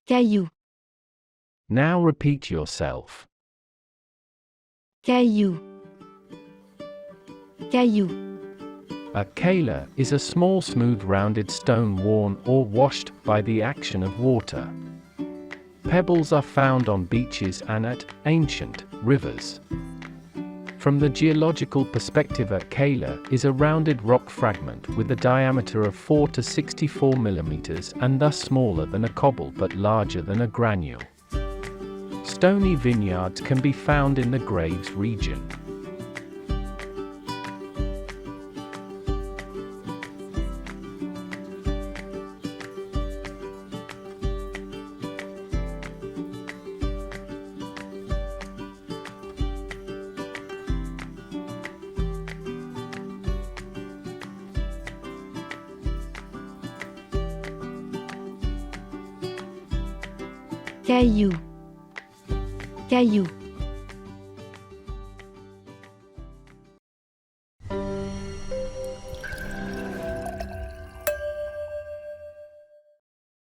Caillou, Now repeat yourself. caillou, caillou, A caillou is a small smooth rounded stone worn or washed by the action of water. Pebbles are found on beaches and at ancient rivers. From the geological perspective, a caillou is a rounded rock fragment with a diameter of 4 to 64 mm and thus smaller than a cobble but larger than a granule. Stony vineyards can be found in the Graves region. caillou, caillou.